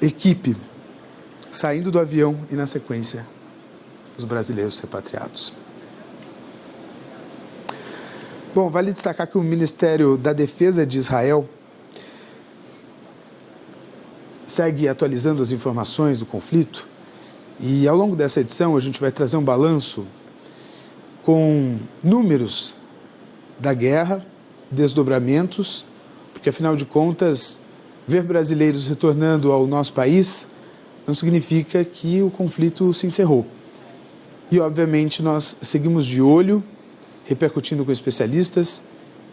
equipe saindo do avião e, na sequência, os brasileiros repatriados. Bom, vale destacar que o Ministério da Defesa de Israel segue atualizando as informações do conflito e, ao longo dessa edição, a gente vai trazer um balanço com números da guerra, desdobramentos, porque, afinal de contas, ver brasileiros retornando ao nosso país não significa que o conflito se encerrou. E, obviamente, nós seguimos de olho, repercutindo com especialistas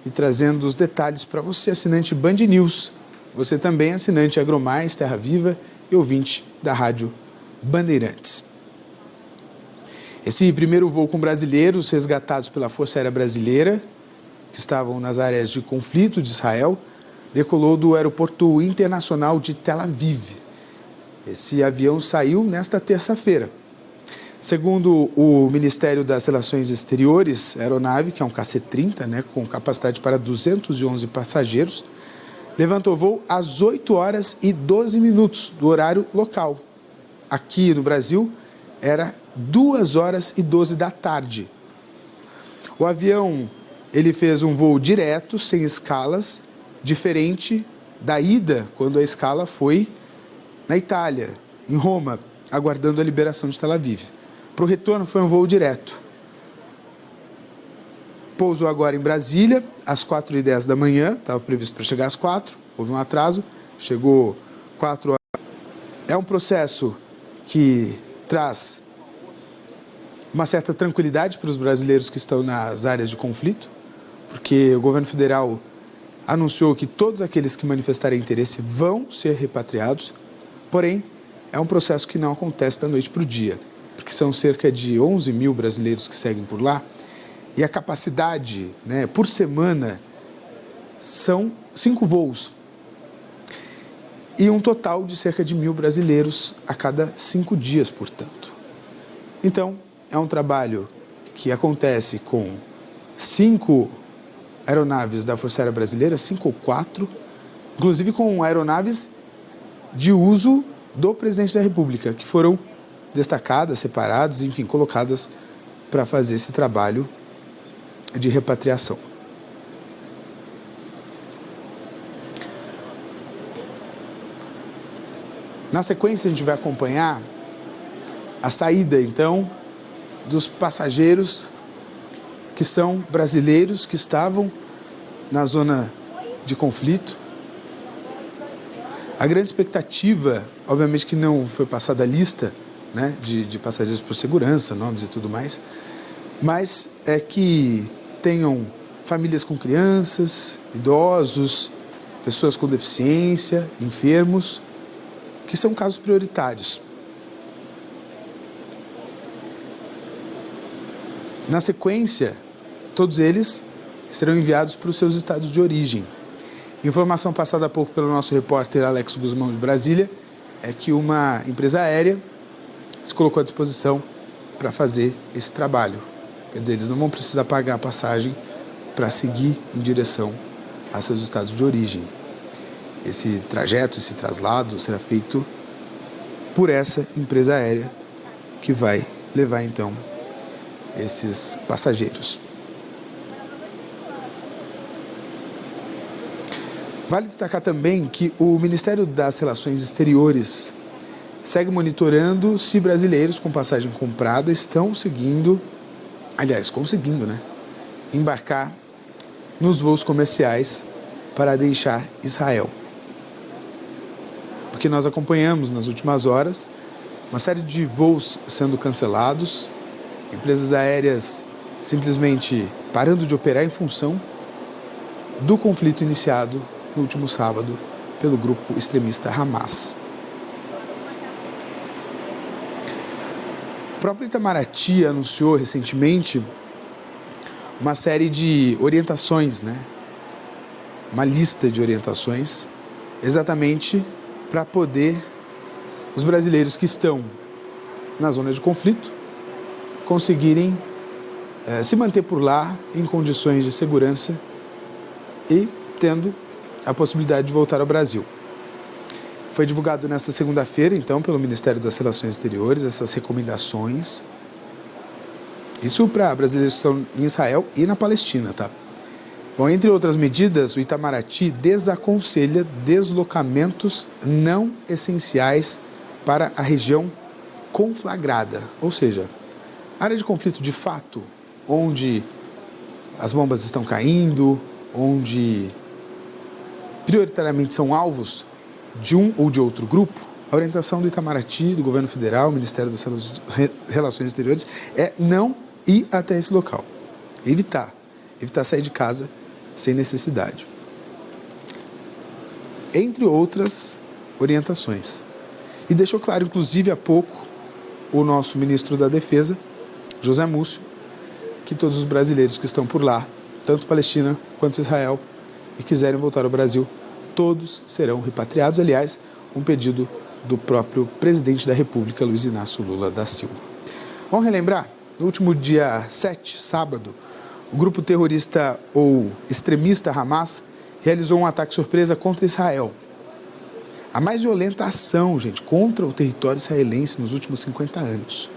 e trazendo os detalhes para você, assinante Band News. Você também, assinante Agromais, Terra Viva e ouvinte da Rádio Bandeirantes. Esse primeiro voo com brasileiros resgatados pela Força Aérea Brasileira, que estavam nas áreas de conflito de Israel, decolou do Aeroporto Internacional de Tel Aviv. Esse avião saiu nesta terça-feira. Segundo o Ministério das Relações Exteriores, a aeronave, que é um KC-30, com capacidade para 211 passageiros, levantou voo às 8 horas e 12 minutos do horário local. Aqui no Brasil, era 2 horas e 12 da tarde. O avião ele fez um voo direto, sem escalas, diferente da ida, quando a escala foi na Itália, em Roma, aguardando a liberação de Tel Aviv. Para o retorno foi um voo direto. Pousou agora em Brasília, às 4h10 da manhã, estava previsto para chegar às 4h, houve um atraso, chegou 4 horas. É um processo que traz uma certa tranquilidade para os brasileiros que estão nas áreas de conflito, porque o governo federal anunciou que todos aqueles que manifestarem interesse vão ser repatriados, porém, é um processo que não acontece da noite para o dia, porque são cerca de 11 mil brasileiros que seguem por lá, e a capacidade, por semana, são 5 voos, e um total de cerca de 1.000 brasileiros a cada 5 dias, portanto. Então, é um trabalho que acontece com 5 aeronaves da Força Aérea Brasileira, 5 ou 4, inclusive com aeronaves de uso do presidente da República, que foram destacadas, separadas, enfim, colocadas para fazer esse trabalho de repatriação. Na sequência, a gente vai acompanhar a saída, então, dos passageiros que são brasileiros que estavam na zona de conflito. A grande expectativa, obviamente que não foi passada a lista de passageiros por segurança, nomes e tudo mais, mas é que tenham famílias com crianças, idosos, pessoas com deficiência, enfermos, que são casos prioritários. Na sequência, todos eles serão enviados para os seus estados de origem. Informação passada há pouco pelo nosso repórter Alex Guzmão de Brasília é que uma empresa aérea se colocou à disposição para fazer esse trabalho. Quer dizer, eles não vão precisar pagar a passagem para seguir em direção a seus estados de origem. Esse trajeto, esse traslado será feito por essa empresa aérea que vai levar, então, esses passageiros. Vale destacar também que o Ministério das Relações Exteriores segue monitorando se brasileiros com passagem comprada estão conseguindo embarcar nos voos comerciais para deixar Israel. Porque nós acompanhamos nas últimas horas uma série de voos sendo cancelados, empresas aéreas simplesmente parando de operar em função do conflito iniciado no último sábado pelo grupo extremista Hamas. O próprio Itamaraty anunciou recentemente uma série de orientações, uma lista de orientações, exatamente para poder os brasileiros que estão na zona de conflito conseguirem se manter por lá em condições de segurança e tendo a possibilidade de voltar ao Brasil. Foi divulgado nesta segunda-feira, então, pelo Ministério das Relações Exteriores, essas recomendações. Isso para brasileiros que estão em Israel e na Palestina, tá? Bom, entre outras medidas, o Itamaraty desaconselha deslocamentos não essenciais para a região conflagrada, ou seja, área de conflito de fato, onde as bombas estão caindo, onde prioritariamente são alvos de um ou de outro grupo. A orientação do Itamaraty, do Governo Federal, Ministério das Relações Exteriores, é não ir até esse local. Evitar sair de casa sem necessidade. Entre outras orientações. E deixou claro, inclusive, há pouco, o nosso ministro da Defesa, José Múcio, que todos os brasileiros que estão por lá, tanto Palestina quanto Israel, e quiserem voltar ao Brasil, todos serão repatriados. Aliás, um pedido do próprio presidente da República, Luiz Inácio Lula da Silva. Vamos relembrar, no último dia 7, sábado, o grupo terrorista ou extremista Hamas realizou um ataque surpresa contra Israel. A mais violenta ação, gente, contra o território israelense nos últimos 50 anos.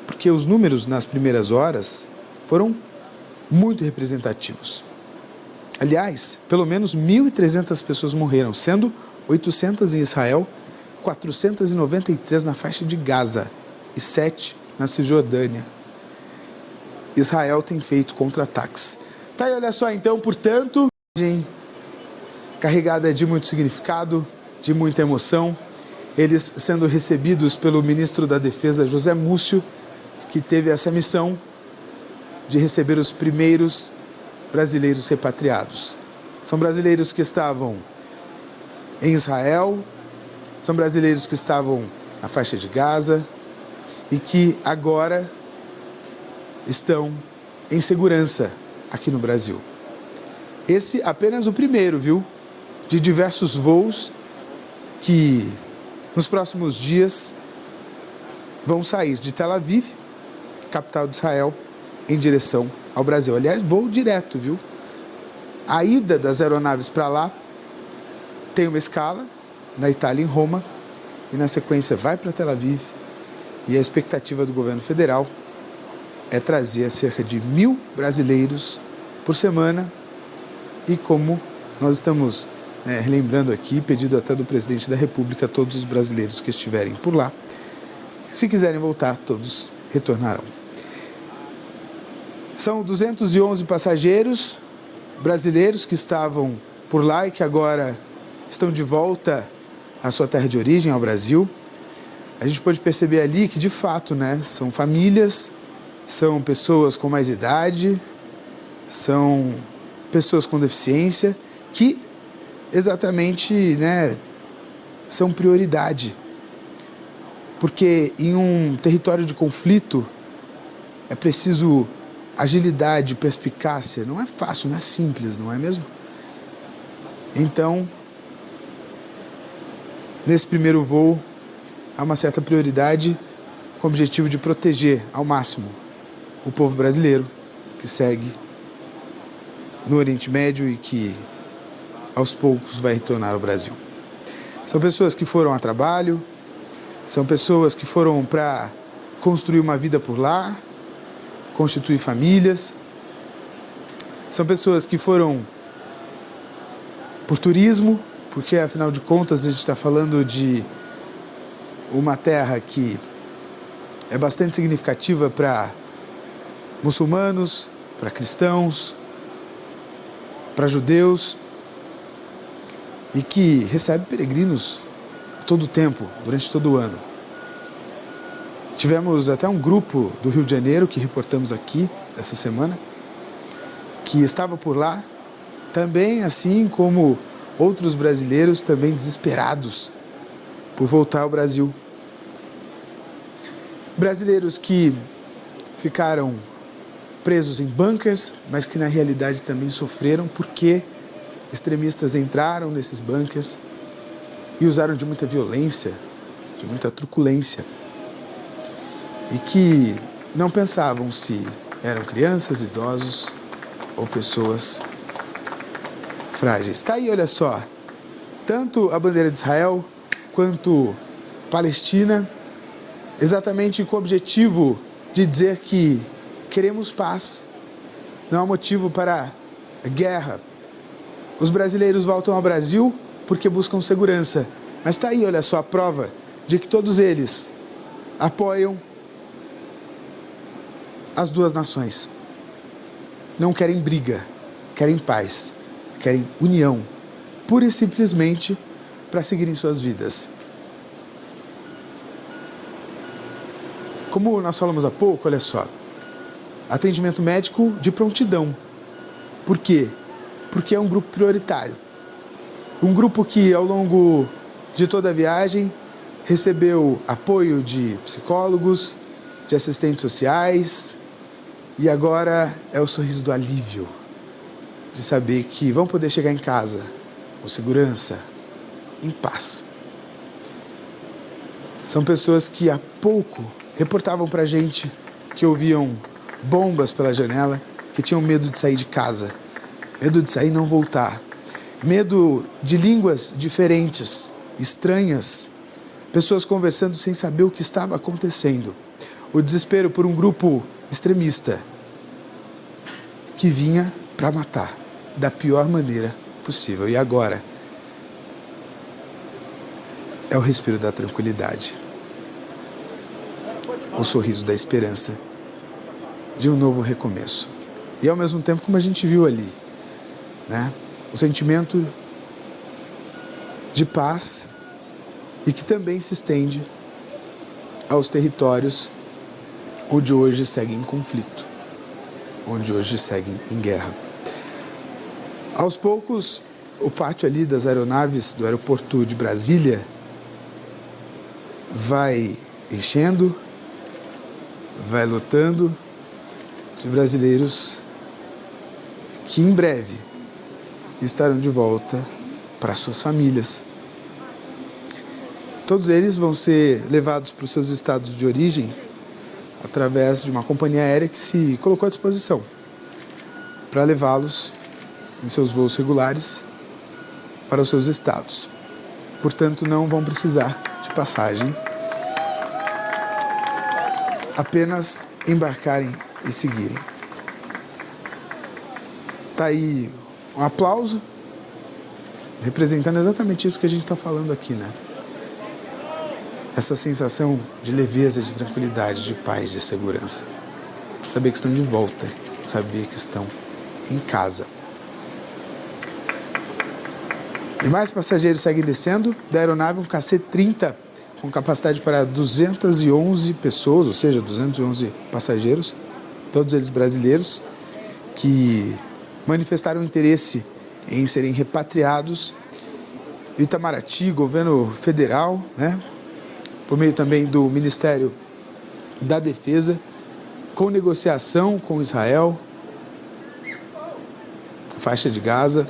Porque os números nas primeiras horas foram muito representativos. Aliás, pelo menos 1.300 pessoas morreram, sendo 800 em Israel, 493 na faixa de Gaza e 7 na Cisjordânia. Israel tem feito contra-ataques. Tá aí, olha só, então, portanto, carregada de muito significado, de muita emoção, eles sendo recebidos pelo ministro da Defesa, José Múcio, que teve essa missão de receber os primeiros brasileiros repatriados. São brasileiros que estavam em Israel, são brasileiros que estavam na faixa de Gaza e que agora estão em segurança aqui no Brasil. Esse apenas o primeiro, viu? De diversos voos que nos próximos dias vão sair de Tel Aviv, capital de Israel, em direção ao Brasil. Aliás, voo direto, viu? A ida das aeronaves para lá tem uma escala na Itália, em Roma, e na sequência vai para Tel Aviv, e a expectativa do governo federal é trazer cerca de 1.000 brasileiros por semana, e como nós estamos relembrando aqui, pedido até do presidente da República, todos os brasileiros que estiverem por lá, se quiserem voltar, todos retornarão. São 211 passageiros brasileiros que estavam por lá e que agora estão de volta à sua terra de origem, ao Brasil. A gente pode perceber ali que, de fato, são famílias, são pessoas com mais idade, são pessoas com deficiência que exatamente são prioridade. Porque em um território de conflito é preciso agilidade, perspicácia. Não é fácil, não é simples, não é mesmo? Então, nesse primeiro voo, há uma certa prioridade com o objetivo de proteger ao máximo o povo brasileiro que segue no Oriente Médio e que aos poucos vai retornar ao Brasil. São pessoas que foram a trabalho, são pessoas que foram para construir uma vida por lá, constituir famílias, são pessoas que foram por turismo, porque afinal de contas a gente está falando de uma terra que é bastante significativa para muçulmanos, para cristãos, para judeus, e que recebe peregrinos a todo tempo, durante todo o ano. Tivemos até um grupo do Rio de Janeiro, que reportamos aqui essa semana, que estava por lá, também assim como outros brasileiros, também desesperados por voltar ao Brasil. Brasileiros que ficaram presos em bunkers, mas que na realidade também sofreram porque extremistas entraram nesses bunkers e usaram de muita violência, de muita truculência, e que não pensavam se eram crianças, idosos ou pessoas frágeis. Está aí, olha só, tanto a bandeira de Israel quanto Palestina, exatamente com o objetivo de dizer que queremos paz, não há motivo para guerra. Os brasileiros voltam ao Brasil porque buscam segurança, mas está aí, olha só, a prova de que todos eles apoiam as duas nações. Não querem briga, querem paz, querem união, pura e simplesmente para seguirem suas vidas. Como nós falamos há pouco, olha só, atendimento médico de prontidão. Por quê? Porque é um grupo prioritário. Um grupo que, ao longo de toda a viagem, recebeu apoio de psicólogos, de assistentes sociais, e agora é o sorriso do alívio, de saber que vão poder chegar em casa com segurança, em paz. São pessoas que há pouco reportavam pra gente que ouviam bombas pela janela, que tinham medo de sair de casa, medo de sair e não voltar, medo de línguas diferentes, estranhas, pessoas conversando sem saber o que estava acontecendo, o desespero por um grupo extremista que vinha para matar da pior maneira possível. E agora é o respiro da tranquilidade, o sorriso da esperança de um novo recomeço. E ao mesmo tempo, como a gente viu ali, né, o sentimento de paz e que também se estende aos territórios onde hoje seguem em conflito, onde hoje seguem em guerra. Aos poucos, o pátio ali das aeronaves do aeroporto de Brasília vai enchendo, vai lotando de brasileiros que em breve estarão de volta para suas famílias. Todos eles vão ser levados para os seus estados de origem através de uma companhia aérea que se colocou à disposição para levá-los em seus voos regulares para os seus estados. Portanto, não vão precisar de passagem, apenas embarcarem e seguirem. Está aí um aplauso, representando exatamente isso que a gente está falando aqui, né? Essa sensação de leveza, de tranquilidade, de paz, de segurança. Saber que estão de volta, saber que estão em casa. E mais passageiros seguem descendo da aeronave, um KC-30 com capacidade para 211 pessoas, ou seja, 211 passageiros, todos eles brasileiros, que manifestaram interesse em serem repatriados. Itamaraty, governo federal, né, por meio também do Ministério da Defesa, com negociação com Israel, faixa de Gaza,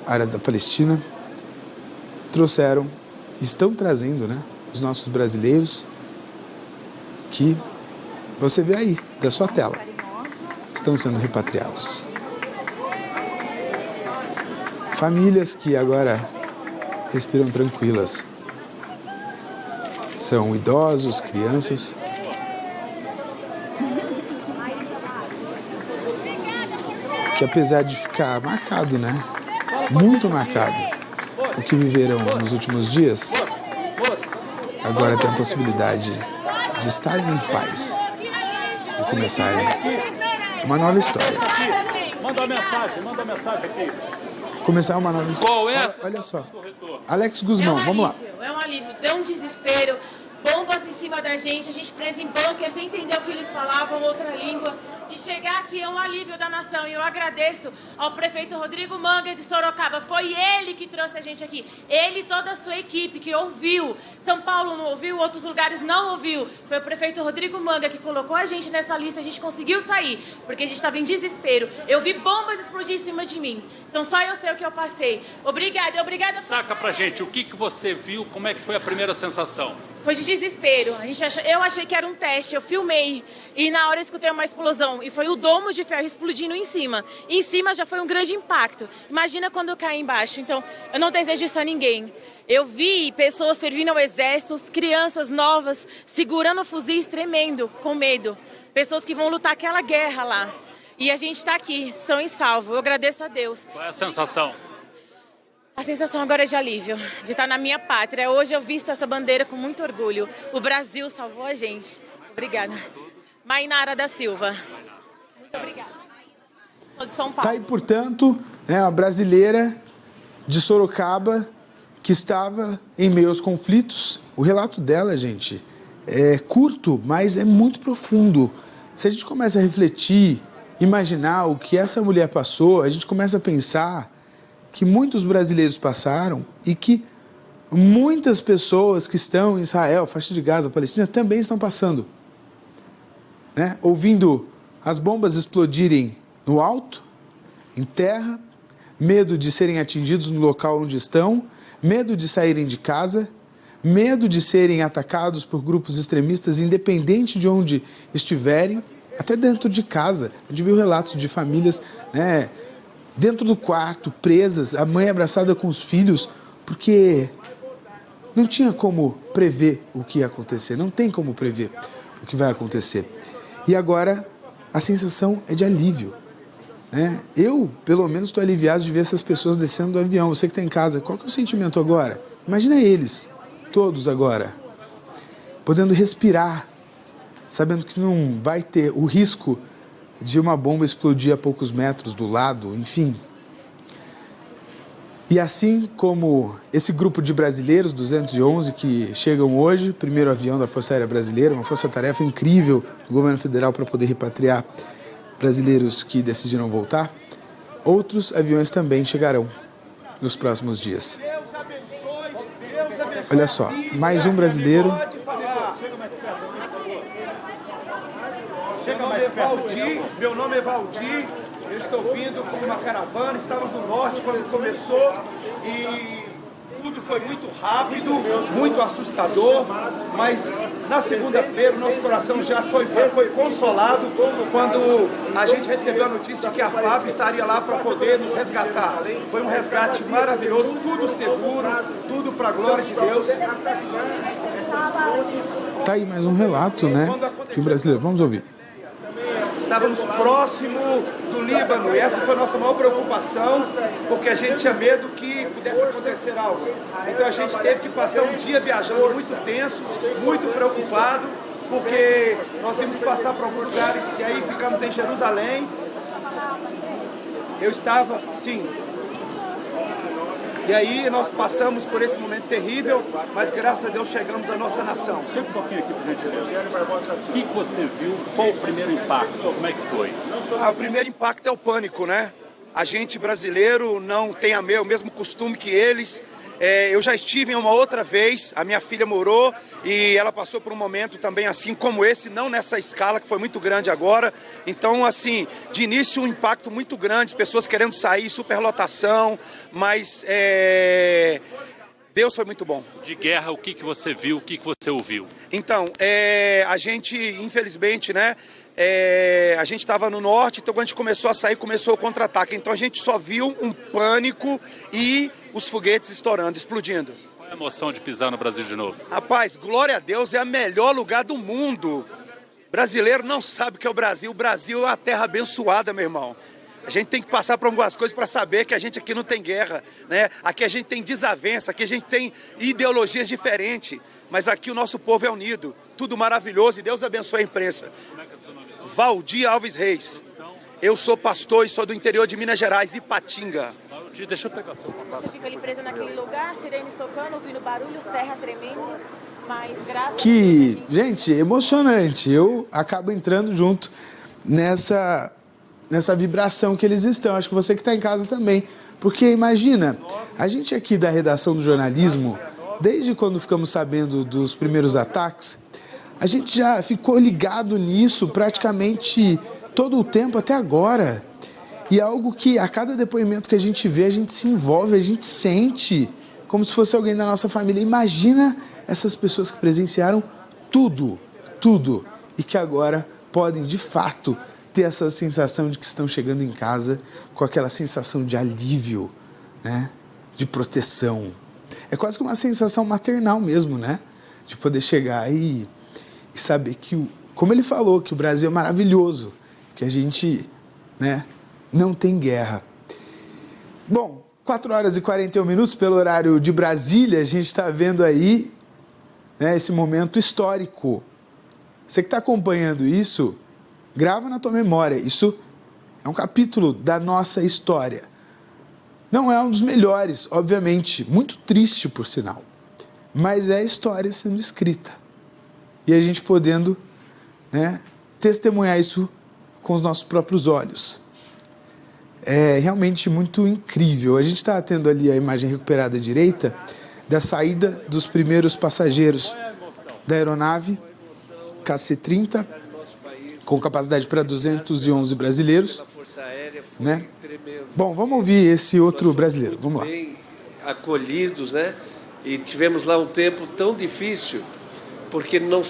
área da Palestina, estão trazendo, né, os nossos brasileiros que você vê aí, da sua tela, estão sendo repatriados. Famílias que agora respiram tranquilas. São idosos, crianças. Que apesar de ficar marcado, né? Muito marcado, o que viveram nos últimos dias, agora tem a possibilidade de estarem em paz, de começarem uma nova história. Manda uma mensagem aqui. Começar uma nova história. Olha só. Alex Guzmão, vamos lá. É um alívio, deu um desespero, bombas em cima da gente, a gente preso em bunker, sem entender o que eles falavam, outra língua. E chegar aqui é um alívio da nação. E eu agradeço ao prefeito Rodrigo Manga de Sorocaba. Foi ele que trouxe a gente aqui. Ele e toda a sua equipe que ouviu. São Paulo não ouviu, outros lugares não ouviu. Foi o prefeito Rodrigo Manga que colocou a gente nessa lista. A gente conseguiu sair, porque a gente estava em desespero. Eu vi bombas explodir em cima de mim. Então só eu sei o que eu passei. Obrigada. Destaca pra gente o que você viu, como é que foi a primeira sensação? Foi de desespero. Eu achei que era um teste, eu filmei. E na hora eu escutei uma explosão. E foi o domo de ferro explodindo em cima. E em cima já foi um grande impacto. Imagina quando eu caí embaixo. Então, eu não desejo isso a ninguém. Eu vi pessoas servindo ao exército, crianças novas, segurando fuzis, tremendo, com medo. Pessoas que vão lutar aquela guerra lá. E a gente está aqui, são e salvo. Eu agradeço a Deus. Qual é a sensação? A sensação agora é de alívio, de estar na minha pátria. Hoje eu visto essa bandeira com muito orgulho. O Brasil salvou a gente. Obrigada. Mainara da Silva. Muito obrigada. Sou de São Paulo. Tá aí, portanto, a brasileira de Sorocaba que estava em meio aos conflitos. O relato dela, gente, é curto, mas é muito profundo. Se a gente começa a refletir, imaginar o que essa mulher passou, a gente começa a pensar que muitos brasileiros passaram e que muitas pessoas que estão em Israel, faixa de Gaza, Palestina, também estão passando. Ouvindo as bombas explodirem no alto, em terra, medo de serem atingidos no local onde estão, medo de saírem de casa, medo de serem atacados por grupos extremistas, independente de onde estiverem, até dentro de casa. A gente viu relatos de famílias, dentro do quarto, presas, a mãe abraçada com os filhos, porque não tinha como prever o que ia acontecer, não tem como prever o que vai acontecer. E agora a sensação é de alívio. Eu, pelo menos, estou aliviado de ver essas pessoas descendo do avião. Você que está em casa, qual que é o sentimento agora? Imagina eles, todos agora, podendo respirar, sabendo que não vai ter o risco de uma bomba explodir a poucos metros do lado, enfim. E assim como esse grupo de brasileiros, 211, que chegam hoje, primeiro avião da Força Aérea Brasileira, uma força-tarefa incrível do governo federal para poder repatriar brasileiros que decidiram voltar, outros aviões também chegarão nos próximos dias. Olha só, mais um brasileiro. Meu nome é Valdir, eu estou vindo com uma caravana, estávamos no norte quando começou e tudo foi muito rápido, muito assustador, mas na segunda-feira o nosso coração já foi consolado quando a gente recebeu a notícia de que a FAB estaria lá para poder nos resgatar. Foi um resgate maravilhoso, tudo seguro, tudo para a glória de Deus. Tá aí mais um relato, de um brasileiro. Vamos ouvir. Estávamos próximo do Líbano e essa foi a nossa maior preocupação, porque a gente tinha medo que pudesse acontecer algo. Então a gente teve que passar um dia viajando muito tenso, muito preocupado, porque nós íamos passar por alguns lugares e aí ficamos em Jerusalém. Eu estava, sim. E aí nós passamos por esse momento terrível, mas graças a Deus chegamos à nossa nação. Chega um pouquinho aqui, por gentileza. O que você viu? Qual o primeiro impacto? Como é que foi? O primeiro impacto é o pânico, A gente brasileiro não tem o mesmo costume que eles. Eu já estive em uma outra vez, a minha filha morou e ela passou por um momento também assim como esse, não nessa escala que foi muito grande agora. Então, assim, de início um impacto muito grande, pessoas querendo sair, superlotação, mas Deus foi muito bom. De guerra, o que você viu, o que você ouviu? Então, a gente, infelizmente, a gente estava no norte, então quando a gente começou a sair, começou o contra-ataque. Então a gente só viu um pânico e os foguetes estourando, explodindo. Qual é a emoção de pisar no Brasil de novo? Rapaz, glória a Deus, é o melhor lugar do mundo. Brasileiro não sabe o que é o Brasil. O Brasil é uma terra abençoada, meu irmão. A gente tem que passar por algumas coisas para saber que a gente aqui não tem guerra, Aqui a gente tem desavença, aqui a gente tem ideologias diferentes, mas aqui o nosso povo é unido. Tudo maravilhoso e Deus abençoe a imprensa. Como é que é seu nome? Valdir Alves Reis. Eu sou pastor e sou do interior de Minas Gerais, Ipatinga. Valdir, deixa eu pegar seu contato. Você fica ali preso naquele lugar, sirenes tocando, ouvindo barulhos, terra tremendo, mas graças Que, gente, emocionante. Eu acabo entrando junto nessa vibração que eles estão. Acho que você que está em casa também. Porque imagina, a gente aqui da redação do jornalismo, desde quando ficamos sabendo dos primeiros ataques, a gente já ficou ligado nisso praticamente todo o tempo até agora. E é algo que a cada depoimento que a gente vê, a gente se envolve, a gente sente como se fosse alguém da nossa família. Imagina essas pessoas que presenciaram tudo, tudo, e que agora podem, de fato, ter essa sensação de que estão chegando em casa com aquela sensação de alívio, né? De proteção. É quase que uma sensação maternal mesmo, né? De poder chegar e saber que, como ele falou, que o Brasil é maravilhoso, que a gente, né, não tem guerra. Bom, 4 horas e 41 minutos pelo horário de Brasília, a gente está vendo aí, né, esse momento histórico. Você que está acompanhando isso, grava na tua memória, isso é um capítulo da nossa história. Não é um dos melhores, obviamente, muito triste por sinal, mas é a história sendo escrita. E a gente podendo, né, testemunhar isso com os nossos próprios olhos. É realmente muito incrível. A gente está tendo ali a imagem recuperada à direita da saída dos primeiros passageiros da aeronave KC-30, com capacidade para 211 brasileiros, né? Bom, vamos ouvir esse outro brasileiro. Vamos lá. Bem acolhidos, né? E tivemos lá um tempo tão difícil, porque não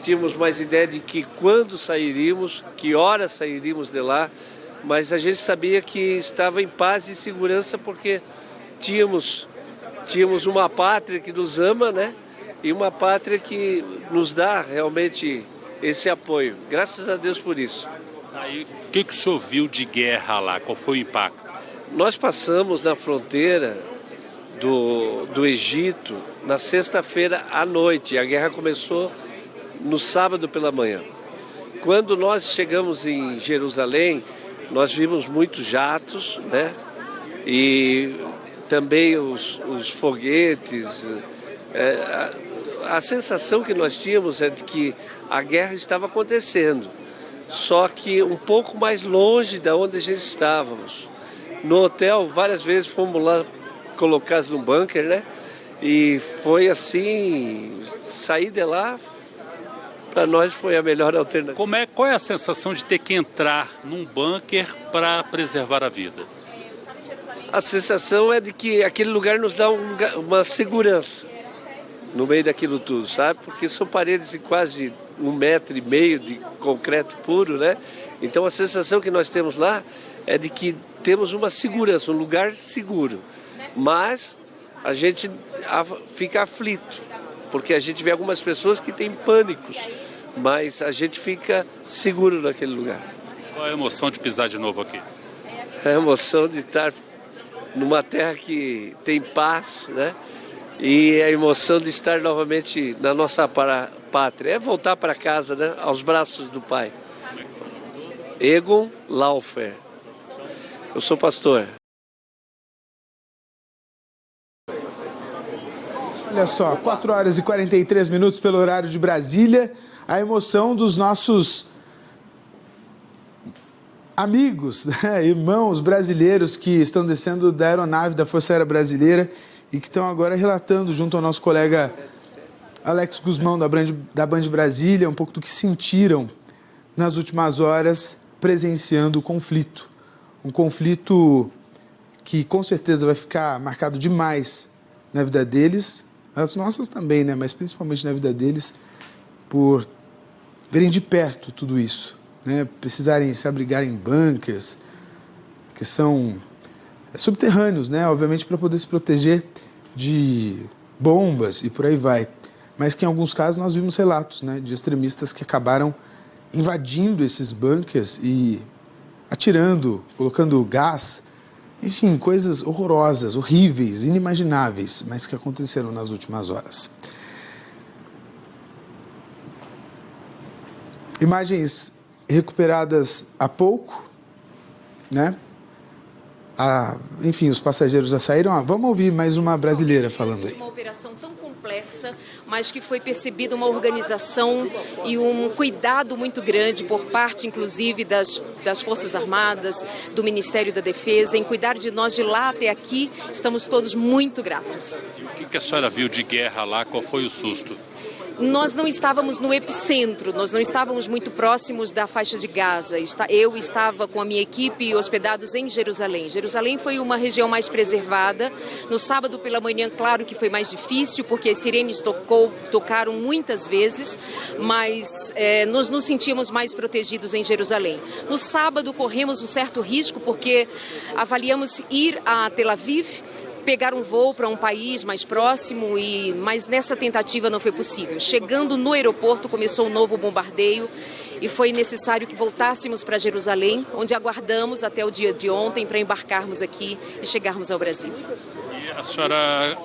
tínhamos mais ideia de que quando sairíamos, que horas sairíamos de lá, mas a gente sabia que estava em paz e segurança porque tínhamos uma pátria que nos ama, né? E uma pátria que nos dá realmente esse apoio. Graças a Deus por isso. Aí, o que o senhor viu de guerra lá? Qual foi o impacto? Nós passamos na fronteira do Egito na sexta-feira à noite. A guerra começou no sábado pela manhã. Quando nós chegamos em Jerusalém, nós vimos muitos jatos, né? E também os foguetes. A sensação que nós tínhamos é de que a guerra estava acontecendo, só que um pouco mais longe de onde a gente estávamos. No hotel, várias vezes fomos lá colocados num bunker, né? E foi assim, sair de lá, para nós foi a melhor alternativa. Qual é a sensação de ter que entrar num bunker para preservar a vida? A sensação é de que aquele lugar nos dá uma segurança no meio daquilo tudo, sabe? Porque são paredes de quase 1,5 metro de concreto puro, né? Então a sensação que nós temos lá é de que temos uma segurança, um lugar seguro. Mas a gente fica aflito, porque a gente vê algumas pessoas que têm pânicos, mas a gente fica seguro naquele lugar. Qual é a emoção de pisar de novo aqui? É a emoção de estar numa terra que tem paz, né? E a emoção de estar novamente na nossa pátria. É voltar para casa, né? Aos braços do Pai. Egon Laufer. Eu sou pastor. Olha só, 4 horas e 43 minutos pelo horário de Brasília. A emoção dos nossos amigos, né? Irmãos brasileiros que estão descendo da aeronave da Força Aérea Brasileira e que estão agora relatando junto ao nosso colega Alex Guzmão da Band Brasília um pouco do que sentiram nas últimas horas presenciando o conflito. Um conflito que com certeza vai ficar marcado demais na vida deles, as nossas também, né? Mas principalmente na vida deles, por verem de perto tudo isso, né? Precisarem se abrigar em bunkers, que são subterrâneos, né? Obviamente para poder se proteger de bombas e por aí vai. Mas que em alguns casos nós vimos relatos, né, de extremistas que acabaram invadindo esses bunkers e atirando, colocando gás, enfim, coisas horrorosas, horríveis, inimagináveis, mas que aconteceram nas últimas horas. Imagens recuperadas há pouco, né? Enfim, os passageiros já saíram. Vamos ouvir mais uma brasileira falando aí. Uma operação tão complexa, mas que foi percebida uma organização e um cuidado muito grande por parte, inclusive, das Forças Armadas, do Ministério da Defesa, em cuidar de nós de lá até aqui. Estamos todos muito gratos. E o que a senhora viu de guerra lá? Qual foi o susto? Nós não estávamos no epicentro, nós não estávamos muito próximos da faixa de Gaza. Eu estava com a minha equipe hospedados em Jerusalém. Jerusalém foi uma região mais preservada. No sábado pela manhã, claro que foi mais difícil, porque as sirenes tocaram muitas vezes, mas nós nos sentíamos mais protegidos em Jerusalém. No sábado, corremos um certo risco, porque avaliamos ir a Tel Aviv, pegar um voo para um país mais próximo, mas nessa tentativa não foi possível. Chegando no aeroporto, começou um novo bombardeio e foi necessário que voltássemos para Jerusalém, onde aguardamos até o dia de ontem para embarcarmos aqui e chegarmos ao Brasil. E a senhora,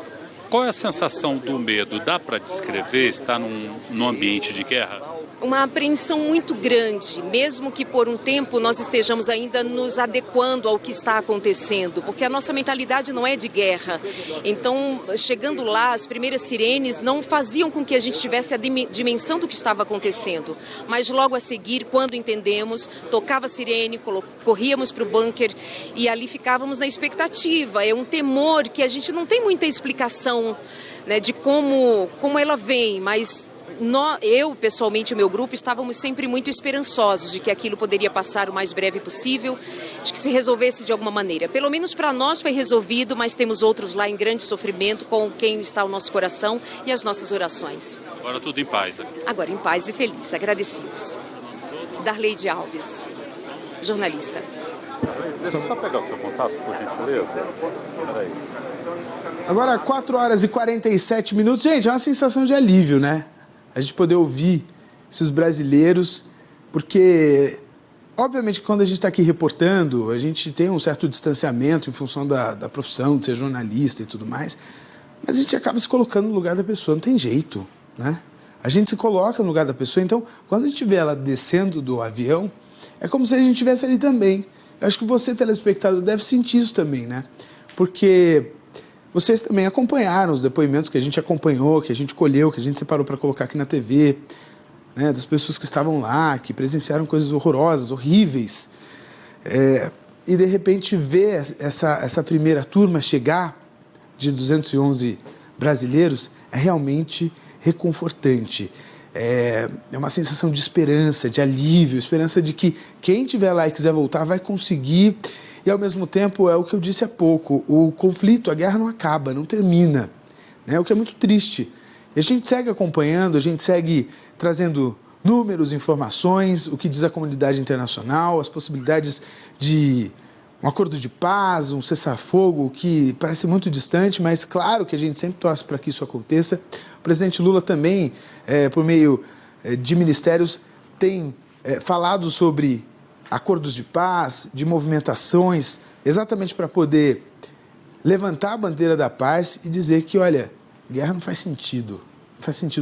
qual é a sensação do medo? Dá para descrever? Estar num ambiente de guerra? Uma apreensão muito grande, mesmo que por um tempo nós estejamos ainda nos adequando ao que está acontecendo, porque a nossa mentalidade não é de guerra. Então, chegando lá, as primeiras sirenes não faziam com que a gente tivesse a dimensão do que estava acontecendo, mas logo a seguir, quando entendemos, tocava a sirene, corríamos para o bunker e ali ficávamos na expectativa. É um temor que a gente não tem muita explicação, né, de como ela vem, mas eu, pessoalmente, e o meu grupo, estávamos sempre muito esperançosos de que aquilo poderia passar o mais breve possível, de que se resolvesse de alguma maneira. Pelo menos para nós foi resolvido, mas temos outros lá em grande sofrimento, com quem está o nosso coração e as nossas orações. Agora tudo em paz. Agora em paz e feliz, agradecidos. Darleide Alves, jornalista. Deixa eu só pegar o seu contato, por gentileza. Peraí. Agora, 4 horas e 47 minutos. Gente, é uma sensação de alívio, né? A gente poder ouvir esses brasileiros, porque, obviamente, quando a gente está aqui reportando, a gente tem um certo distanciamento em função da profissão, de ser jornalista e tudo mais, mas a gente acaba se colocando no lugar da pessoa, não tem jeito, né? A gente se coloca no lugar da pessoa, então, quando a gente vê ela descendo do avião, é como se a gente estivesse ali também. Eu acho que você, telespectador, deve sentir isso também, né? Porque vocês também acompanharam os depoimentos que a gente acompanhou, que a gente colheu, que a gente separou para colocar aqui na TV, né, das pessoas que estavam lá, que presenciaram coisas horrorosas, horríveis. E, de repente, ver essa primeira turma chegar, de 211 brasileiros, é realmente reconfortante. É uma sensação de esperança, de alívio, esperança de que quem estiver lá e quiser voltar vai conseguir. E, ao mesmo tempo, é o que eu disse há pouco, o conflito, a guerra não acaba, não termina, né? O que é muito triste. E a gente segue acompanhando, a gente segue trazendo números, informações, o que diz a comunidade internacional, as possibilidades de um acordo de paz, um cessar-fogo, que parece muito distante, mas claro que a gente sempre torce para que isso aconteça. O presidente Lula também, por meio de ministérios, tem falado sobre acordos de paz, de movimentações, exatamente para poder levantar a bandeira da paz e dizer que, olha, guerra não faz sentido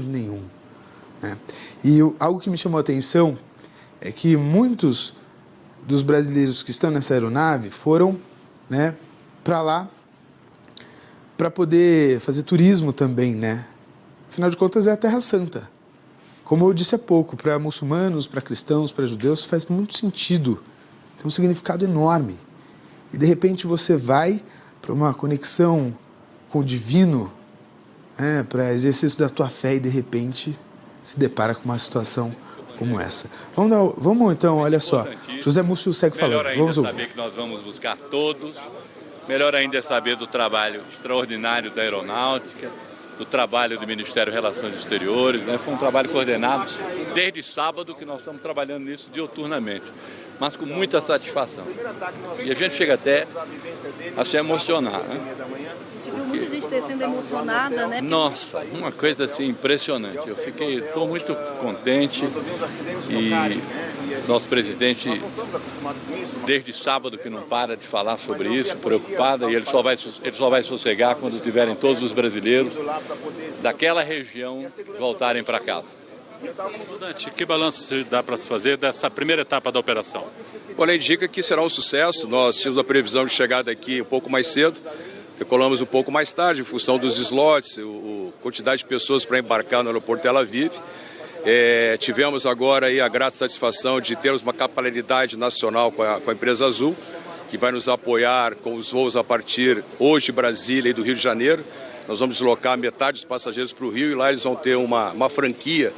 nenhum, né? E algo que me chamou a atenção é que muitos dos brasileiros que estão nessa aeronave foram, né, para lá para poder fazer turismo também, né? Afinal de contas, é a Terra Santa. Como eu disse há pouco, para muçulmanos, para cristãos, para judeus, faz muito sentido. Tem um significado enorme. E, de repente, você vai para uma conexão com o divino, né, para exercício da tua fé e, de repente, se depara com uma situação como essa. Vamos então, olha só. José Múcio segue falando. Melhor ainda é saber que nós vamos buscar todos. Melhor ainda é saber do trabalho extraordinário da Aeronáutica, do trabalho do Ministério das Relações Exteriores, né? Foi um trabalho coordenado desde sábado que nós estamos trabalhando nisso diuturnamente, mas com muita satisfação. E a gente chega até a se emocionar, né? A gente viu muita gente descendo emocionada, né? Nossa, uma coisa assim impressionante. Estou muito contente e nosso presidente, desde sábado que não para de falar sobre isso, preocupado, e ele só vai sossegar quando tiverem todos os brasileiros daquela região voltarem para casa. Comandante, que balanço dá para se fazer dessa primeira etapa da operação? Olha, indica que será um sucesso. Nós tínhamos a previsão de chegar daqui um pouco mais cedo, decolamos um pouco mais tarde, em função dos slots, a quantidade de pessoas para embarcar no aeroporto Tel Aviv. Tivemos agora aí a grata satisfação de termos uma capilaridade nacional com a empresa Azul, que vai nos apoiar com os voos a partir hoje de Brasília e do Rio de Janeiro. Nós vamos deslocar metade dos passageiros para o Rio e lá eles vão ter uma franquia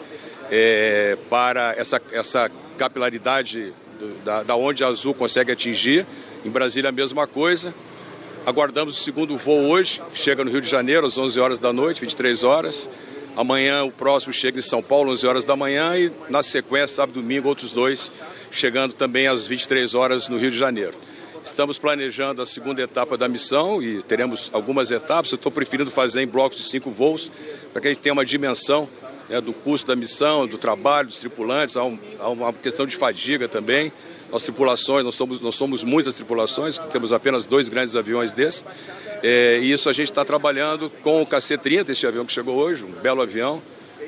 para essa capilaridade da onde a Azul consegue atingir. Em Brasília a mesma coisa. Aguardamos o segundo voo hoje, que chega no Rio de Janeiro às 11 horas da noite, 23 horas. Amanhã o próximo chega em São Paulo, 11 horas da manhã, e na sequência, sábado e domingo, outros 2, chegando também às 23 horas no Rio de Janeiro. Estamos planejando a segunda etapa da missão e teremos algumas etapas. Eu estou preferindo fazer em blocos de 5 voos, para que a gente tenha uma dimensão, né, do custo da missão, do trabalho, dos tripulantes. Há uma questão de fadiga também. As tripulações, nós somos muitas tripulações, temos apenas 2 grandes aviões desses. E isso a gente está trabalhando com o KC-30, esse avião que chegou hoje, um belo avião.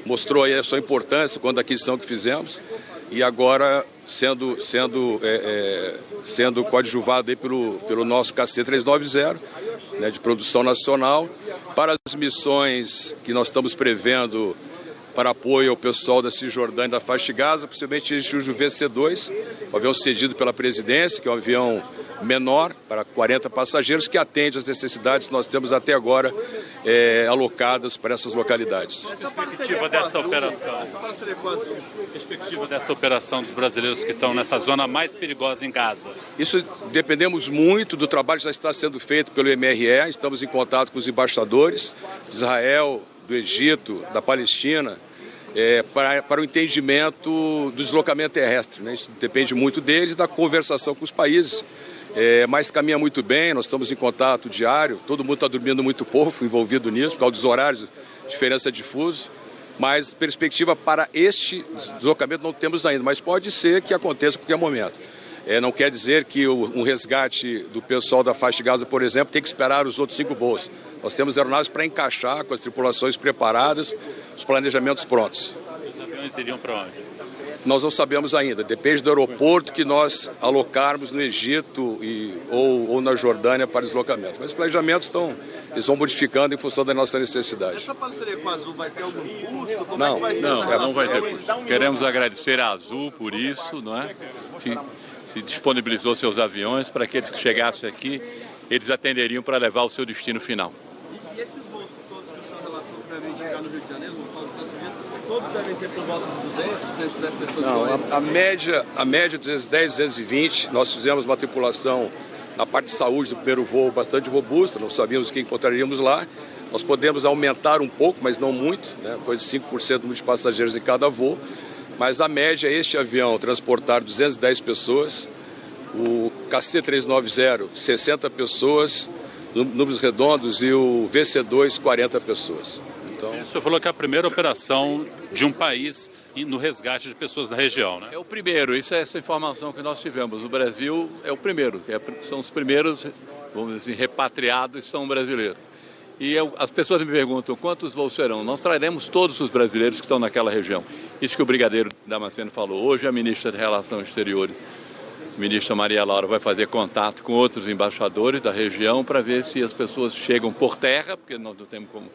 Mostrou aí a sua importância quando a aquisição que fizemos. E agora sendo coadjuvado aí pelo nosso KC-390, né, de produção nacional, para as missões que nós estamos prevendo para apoio ao pessoal da Cisjordânia e da faixa de Gaza, possivelmente o VC-2, um avião cedido pela presidência, que é um avião menor, para 40 passageiros, que atende às necessidades que nós temos até agora alocadas para essas localidades. Perspectiva dessa operação dos brasileiros que estão nessa zona mais perigosa em Gaza? Isso dependemos muito do trabalho que já está sendo feito pelo MRE, estamos em contato com os embaixadores de Israel, do Egito, da Palestina, para o entendimento do deslocamento terrestre, né? Isso depende muito deles, da conversação com os países, mas caminha muito bem, nós estamos em contato diário, todo mundo está dormindo muito pouco envolvido nisso, por causa dos horários, diferença de fuso, mas perspectiva para este deslocamento não temos ainda, mas pode ser que aconteça a qualquer momento. Não quer dizer que um resgate do pessoal da faixa de Gaza, por exemplo, tem que esperar os outros 5 voos. Nós temos aeronaves para encaixar, com as tripulações preparadas, os planejamentos prontos. Os aviões iriam para onde? Nós não sabemos ainda. Depende do aeroporto que nós alocarmos no Egito ou na Jordânia para deslocamento. Mas os planejamentos eles vão modificando em função da nossa necessidade. Essa parceria com a Azul vai ter algum custo? Não, não vai ter custo. Queremos agradecer à Azul por isso, não é? Se disponibilizou seus aviões para que eles que chegassem aqui, eles atenderiam para levar ao seu destino final. E esses voos todos que o senhor relatou devem chegar no Rio de Janeiro, todos devem ter por volta de 200, 210 pessoas? Não, a média 210, 220, nós fizemos uma tripulação na parte de saúde do primeiro voo bastante robusta, não sabíamos o que encontraríamos lá. Nós podemos aumentar um pouco, mas não muito, né? Coisa de 5% do número de passageiros em cada voo. Mas a média é este avião transportar 210 pessoas, o KC-390, 60 pessoas, números redondos, e o VC-2, 40 pessoas. Então, o senhor falou que é a primeira operação de um país no resgate de pessoas da região, né? É o primeiro, isso é essa informação que nós tivemos. O Brasil é o primeiro, são os primeiros, vamos dizer assim, repatriados são brasileiros. E as pessoas me perguntam quantos voos serão. Nós traremos todos os brasileiros que estão naquela região. Isso que o brigadeiro Damasceno falou. Hoje a ministra de Relações Exteriores, a ministra Maria Laura, vai fazer contato com outros embaixadores da região para ver se as pessoas chegam por terra, porque nós não temos como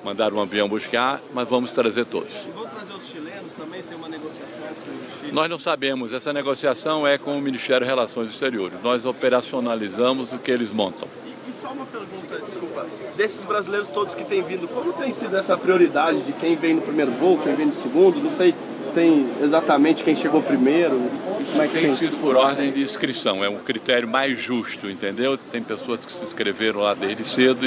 mandar um avião buscar, mas vamos trazer todos. E vão trazer os chilenos também? Tem uma negociação com o Chile? Nós não sabemos. Essa negociação é com o Ministério de Relações Exteriores. Nós operacionalizamos o que eles montam. E só uma pergunta, desculpa, desses brasileiros todos que têm vindo, como tem sido essa prioridade de quem vem no primeiro voo, quem vem no segundo? Não sei se tem exatamente quem chegou primeiro. Como é que tem sido por ordem de inscrição, é um critério mais justo, entendeu? Tem pessoas que se inscreveram lá desde cedo.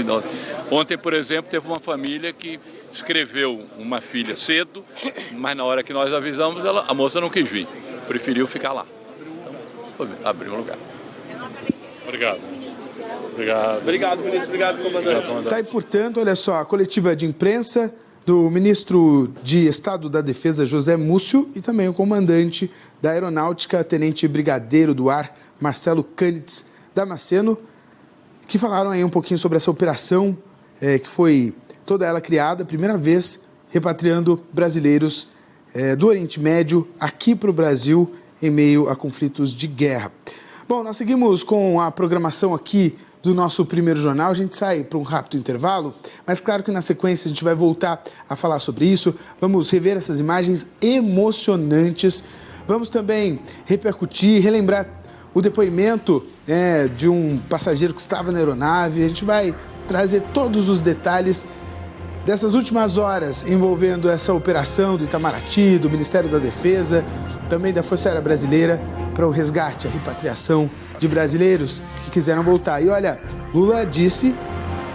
Ontem, por exemplo, teve uma família que inscreveu uma filha cedo, mas na hora que nós avisamos, a moça não quis vir, preferiu ficar lá. Então, abriu um lugar. Obrigado. Obrigado, ministro. Obrigado, comandante. Tá aí, portanto, olha só, a coletiva de imprensa do ministro de Estado da Defesa, José Múcio, e também o comandante da Aeronáutica, tenente brigadeiro do ar, Marcelo Cânitz Damasceno, que falaram aí um pouquinho sobre essa operação que foi toda ela criada, primeira vez repatriando brasileiros do Oriente Médio aqui para o Brasil em meio a conflitos de guerra. Bom, nós seguimos com a programação aqui do nosso primeiro jornal. A gente sai para um rápido intervalo, mas claro que na sequência a gente vai voltar a falar sobre isso. Vamos rever essas imagens emocionantes. Vamos também repercutir, relembrar o depoimento de um passageiro que estava na aeronave. A gente vai trazer todos os detalhes dessas últimas horas envolvendo essa operação do Itamaraty, do Ministério da Defesa, também da Força Aérea Brasileira, para o resgate, a repatriação de brasileiros que quiseram voltar. E olha, Lula disse,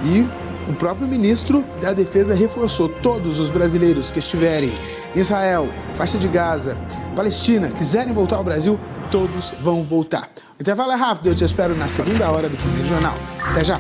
e o próprio ministro da Defesa reforçou, todos os brasileiros que estiverem em Israel, faixa de Gaza, Palestina, quiserem voltar ao Brasil, todos vão voltar. O intervalo é rápido, eu te espero na segunda hora do Primeiro Jornal. Até já!